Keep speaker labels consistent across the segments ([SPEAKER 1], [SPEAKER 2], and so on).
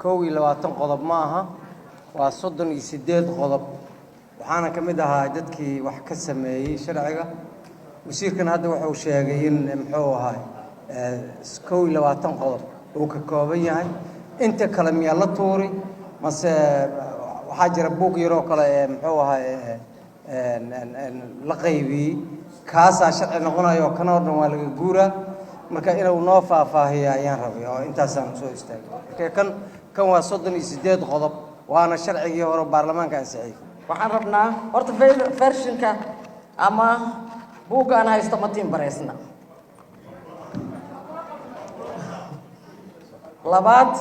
[SPEAKER 1] كوي لواتن قضب معها وصدن يسديد قضب وحنا كمدها دتكي وحكسمي شرعية وسير كان هذا وحو شيغين محوها كوي لواتن قضب وككوبين هاي انت كلام يلا طوري مس وحاجر بوق يرو كلا محوها لقيبي كاسا شرعي نقونايو kana ordan waa laga guura marka inuu noo faahfaahiyo ayaan rabay oo intaas aan soo istaagay kan waa 38 qodob waana sharcigii hore baarlamaanka ansixiyay
[SPEAKER 2] waxaan rabnaa horta versionka ama buuga aan haysto matiin bareysna labaad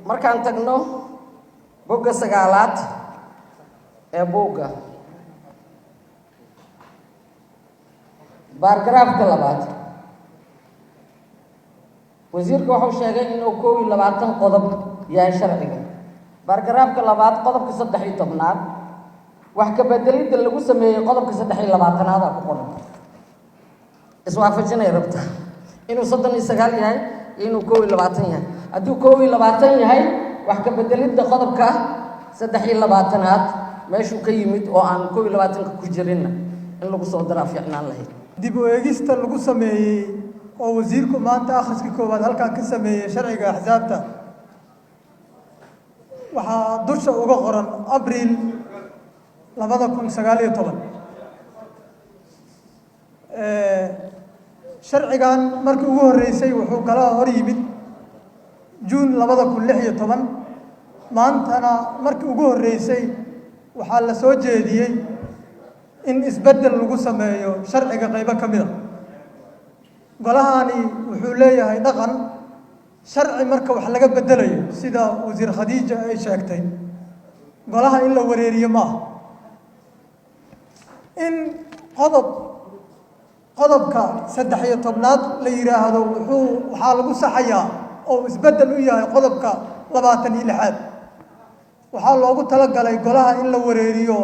[SPEAKER 2] markaan tagno buuga sagaalaad ee buuga baargaraafka labaad wasiirku wuxuu sheegay inuu 22 qodob yahay sharciga baargaraafka labaad qodobka 13aad wax ka bedelida lagu sameeyay qodobka 13aad ku qoran iswaafajinay rabta inuu 39 yahay inuu 22 yahay hadduu 22 yahay wax ka bedelida qodobka 13aad meeshuu ka yimid oo aan 22 ku jirin in lagu soo daraa fiicnaan lahayd
[SPEAKER 3] dib u eegista lagu sameeyay oo wasiirku maanta akhriska koowaad halkan ka sameeyay sharciga axsaabta waxa dusha uga qoran Abriil 2019 sharcigan markii ugu horeysay wuxuu kala hor yimid June 2016 maantana markii ugu horeysay waxa la soo jeediyay in isbedel lagu sameeyo sharciga qayb ka mid ah golahani wuxuu leeyahay dhaqan sharci marka wax laga bedelayo sida wasiir Khadiija ay sheegtay golaha in la wareeriyo ma in qodobka 13aad la yiraahdo waxa lagu saxayaa oo isbedel u yahay qodobka 26aad waxa loogu talagalay golaha in la wareeriyo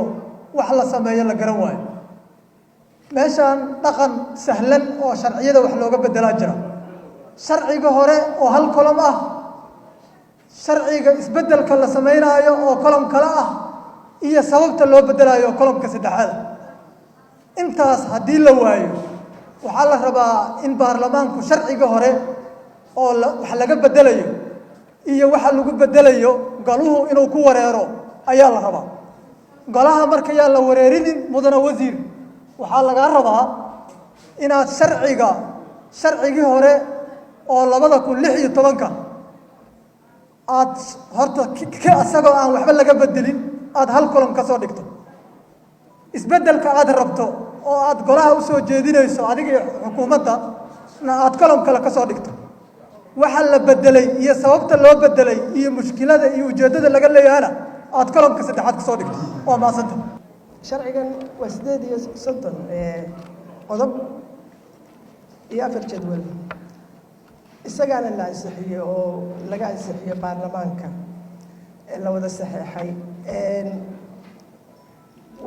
[SPEAKER 3] wax la sameeyo la garan waayo meeshan dhaqan sahlan oo sharciyada wax looga bedelaa jira sharciga hore oo hal kolom ah sharciga isbedelka la sameeynaayo oo kolom kala ah iyo sababta loo bedelayo kolomka saddexaad intaas hadii la waayo waxa la rabaa in baarlamaanku sharciga hore oo wax laga bedelayo iyo waxa lagu bedelayo galuhu inuu ku wareero ayaa la rabaa golaha marka yaa la wareerin mudana wasiir waxa laga rabaa inaad sharcigi hore oo 2016 aad horta ka asagoo aan waxba laga bedelin aad hal kolom ka soo dhigto isbedelka aad rabto oo aad golaha u soo jeedinayso adiga xukuumadda aad kolom kale ka soo dhigto waxa la bedelay iyo sababta loo bedelay iyo mushkilada iyo ujeedada laga leeyahayna aad kolomka saddexaad ka soo dhigto oo maasanta
[SPEAKER 4] sharcigan waa 38 qodob iyo 4 jadwal isagana la ansixiyay oo laga ansixiyay baarlamaanka la wada saxeexay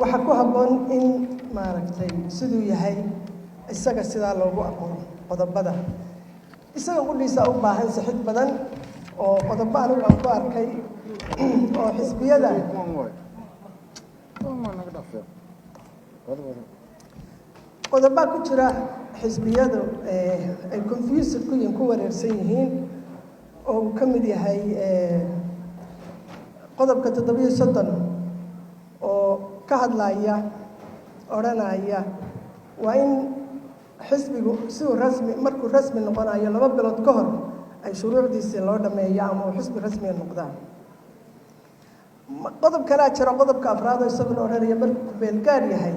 [SPEAKER 4] waxa ku haboon in maaragtay sidoo yahay isaga sida loogu aqoon qodobada isaga qudhiisa u baahan saxid badan oo qodobo anigu aan ku arkay oo xisbiyada qodobo ku jira xisbiyadu ay confused ku yihiin ku wareersan yihiin oo ka mid yahay qodobka 37 oo ka hadlaya oranaya waa in xisbigu si rasmi markuu rasmi noqonayo 2 bilood ka hor ay shuruucdiisa loo dhameeyo ama xisbi rasmi noqdaan qodob kale jira qodobka afraad oo isaguna oranaya markuu beel gaar yahay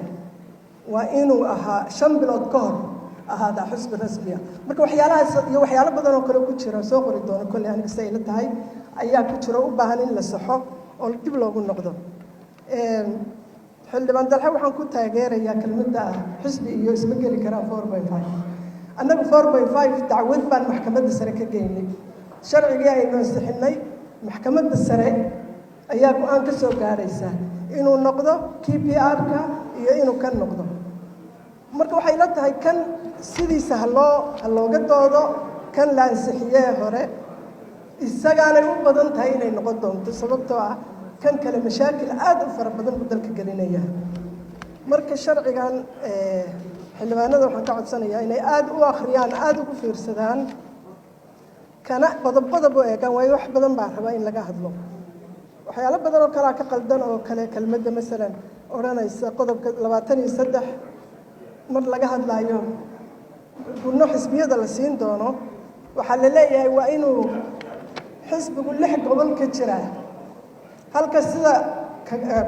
[SPEAKER 4] waa inuu ahaa 5 bilood ka hor ahaada xisbi rasmi marka waxyaalahaas iyo waxyaalo badan oo kale ku jira soo qori doono kulli aniga say la tahay ayaa ku jira u baahan in la saxo oo dib loogu noqdo xildhibaan dalxa waxaan ku taageerayaa kelmadda xisbi iyo isma geli karaan 4.5 annagu 4.5 dacwad baan maxkamadda sare ka geynay sharcigii aynu ansixinay maxkamadda sare ayaa go'aan ka soo gaaraysa inuu noqdo KPR-ka iyo inuu kan noqdo marka waxay la tahay kan sidiisa looga doodo kan la ansixiyay hore isagaanay u badan tahay inay noqon doonto sababtoo ah kan kale mashaakil aad u fara badan buu dalka gelinaya marka sharcigan xildhibaanada waxaan ka codsanayaa inay aad u akhriyaan aad ugu fiirsadaan kana qodob u eegaan waayo wax badan baa rabaa in laga hadlo waxyaalo badan oo kalaa ka qaldan oo kale kelmadda masalan odhanaysa qodobka 23 mar laga hadlaayo gunno xisbiyada la siin doono waxaa la leeyahay waa inuu xisbigu 6 gobol ka jiraa halka sida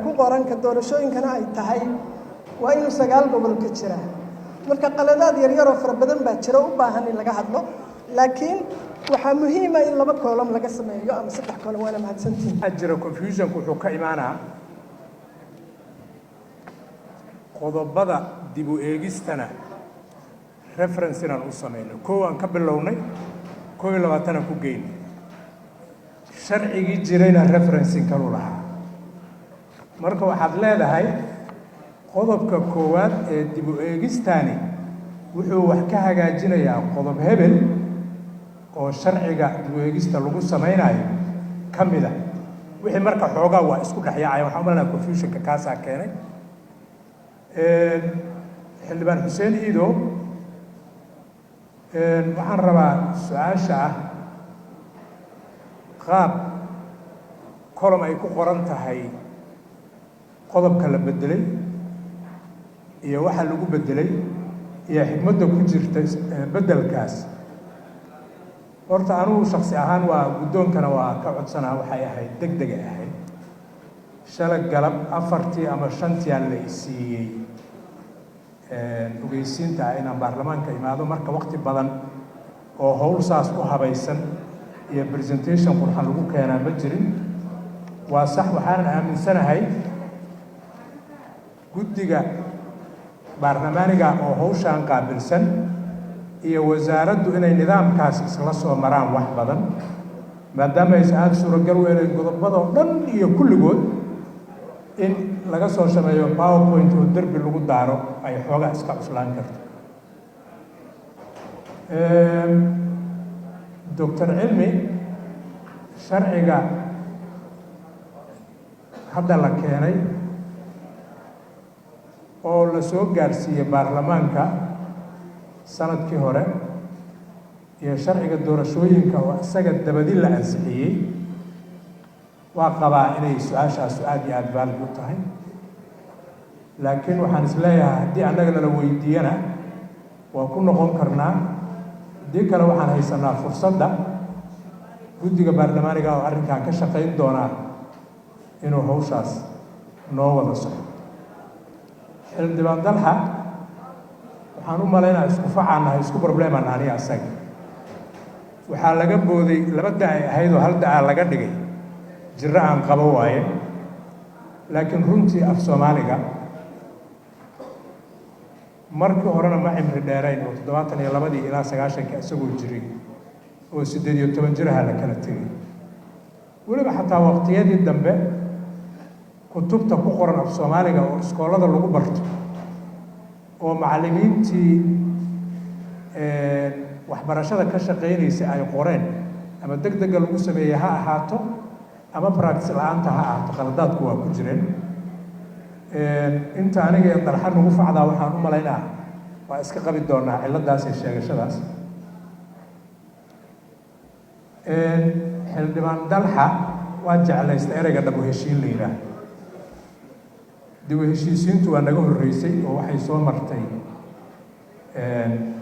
[SPEAKER 4] ku qoranka doorashooyinkana ay tahay waa inuu 9 gobol ka jiraa marka qaladaad yaryar oo fara badan baa jira u baahan in laga hadlo laakiin waxaa muhiim ah in 2 koolam laga sameeyo ama 3 koolam waana mahadsantihiin
[SPEAKER 5] jira confusionku wuxuu ka imaanaa qodobada dib u eegistana reference inaan u samayno koow aan ka bilownay 22 aan ku geynay sharcigii jirayna referencing kalu lahaa marka waxaad leedahay qodobka koowaad ee dib u eegistani wuxuu wax ka hagaajinayaa qodob hebel oo sharciga dib u eegista lagu samaynayo ka mid ah wixii marka xoogaa waa isku dhexyaacay waxaan u maleynayaa confusionka kaasaa keenay xildhibaan xuseen iido waxaan rabaa su-aasha ah qaab column ay ku qoran tahay qodobka la bedelay iyo waxa lagu bedelay iyo xikmadda ku jirta bedelkaas horta anugu shaksi ahaan waa guddoonkana waa ka codsanaa waxay ahayd degdega ahayd shalay galab 4 ama 5 aan la isiiyey ogeysiinta inaan baarlamaanka imaado marka waqti badan oo howl saas ku habaysan iyo presentation qurxan lagu keenaa ma jirin waa sax waxaan aaminsanahay guddiga baarlamaaniga oo hawshaan qaabilsan iyo wasaaraddu inay nidaamkaas isla soo maraan wax badan maadaama aysan aada suuragal u helay qodobadoo dhan iyo kulligood in laga soo sameeyo powerpoint oo derbi lagu daaro ay xoogaa iska cuslaan karto doctor cilmi sharciga hadda la keenay oo la soo gaarsiiyey baarlamaanka sanadkii hore iyo sharciga doorashooyinka oo isaga dabadi la ansixiyey waa qabaa inay su-aashaasu aad iyo aad baalid u tahay laakiin waxaan isleeyahay haddii annaga nala weydiiyana waa ku noqon karnaa haddii kale waxaan haysanaa fursadda guddiga baarlamaaniga oo arrinkan ka shaqayn doonaa inuu hawshaas noo wada soco xildhibaan dalxa waxaan u malaynaa isku facaan nahay isku problemaan aniga asaga waxaa laga booday 2 da ay ahayd oo 1 da laga dhigay jirro aan qabo waaye laakiin runtii af soomaaliga markii horena ma cimri dheerayn oo 72 ilaa 90 isagoo jiray oo 18 jiraha la kala tegay weliba xataa waqtiyadii dambe kutubta ku qoran af soomaaliga oo iskoolada lagu barto oo macallimiintii waxbarashada ka shaqaynaysa ay qoreen ama degdega lagu sameeyey ha ahaato ama practice la-aanta ha ahaato qaladaadku waa ku jireen inta aniga ee dalxa nagu facdaa waxaan u malaynaa waa iska qabi doonaa ciladaas iyo sheegashadaas xildhibaan dalxa waa jeclaysta ereyga dhab u heshiin la yidhaah dib u heshiisiintu waa naga horreysay oo waxay soo martay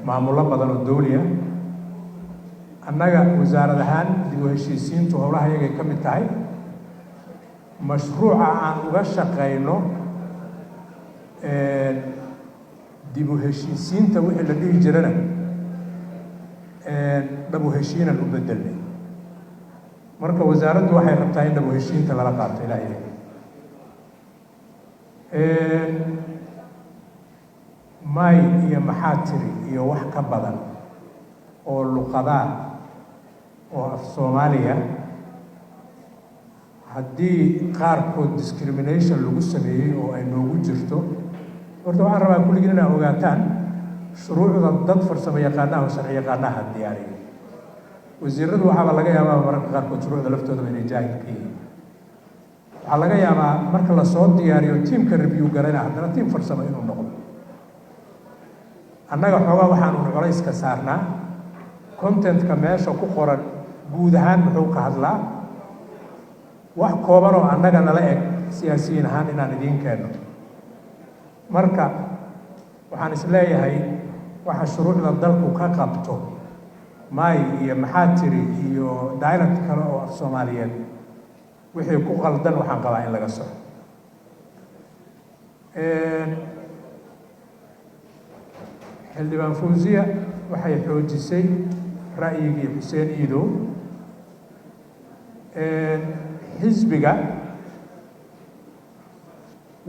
[SPEAKER 5] maamullo badan oo dawliya annaga wasaarad ahaan dib u heshiisiintu howlaha iyagay ka mid tahay mashruuca aan uga shaqayno dib u heshiisiinta wixii la dhihi jirana dhab u heshiinan u bedelnay marka wasaaraddu waxay rabtaa in dhab u heshiinta lala qaato ilaa ilahay may iyo maxaa tiri iyo wax ka badan oo luqadaa oo af soomaaliya haddii qaarkood discrimination lagu sameeyey oo ay noogu jirto horta waxaan rabaa kulligiin inaa ogaataan shuruucda dad farsamo yaqaanaha oo sharci yaqaanaha diyaariya wasiiradu waxaaba laga yaabaa mararka qaarkood shuruucda laftooda inay jaahil ka yihiin waxaa laga yaabaa marka lasoo diyaariyo tiimka review garana haddana tiim farsamo inuu noqdo annaga xoogaa waxaanu culayska saarnaa contentka meesha ku qoran guud ahaan muxuu ka hadlaa wax kooban oo annaga nala eg siyaasiyiin ahaan inaan idiin keenno marka waxaan is leeyahay waxa shuruucda dalku ka qabto maay iyo maxaa tiri iyo dialect kale oo af soomaaliyeed wixii ku qaldan waxaan qabaa in laga soco xildhibaan fawziya waxay xoojisay ra'yigii xuseen iidow xisbiga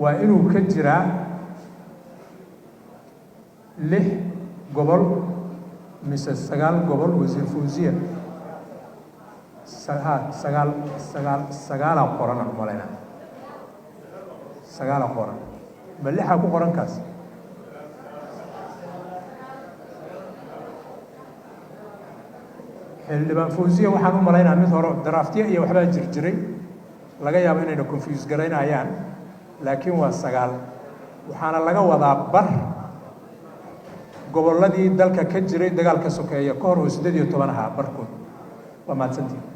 [SPEAKER 5] waa inuu ka jiraa 6 gobol mise 9 gobol wasiir fawziya sagaalaa qoran aan umalayna 9 qoran ma 6 ku qoran kaas xildhibaan fawziya waxaan u malaynaa mid hore daraaftiya iyo waxbaa jirjiray laga yaabo inayna confuse garaynayaan laakiin waa 9 waxaana laga wadaa bar gobolladii dalka ka jiray dagaalka sokeeya ka hor oo 18 ahaa barkood waa mahadsantihiin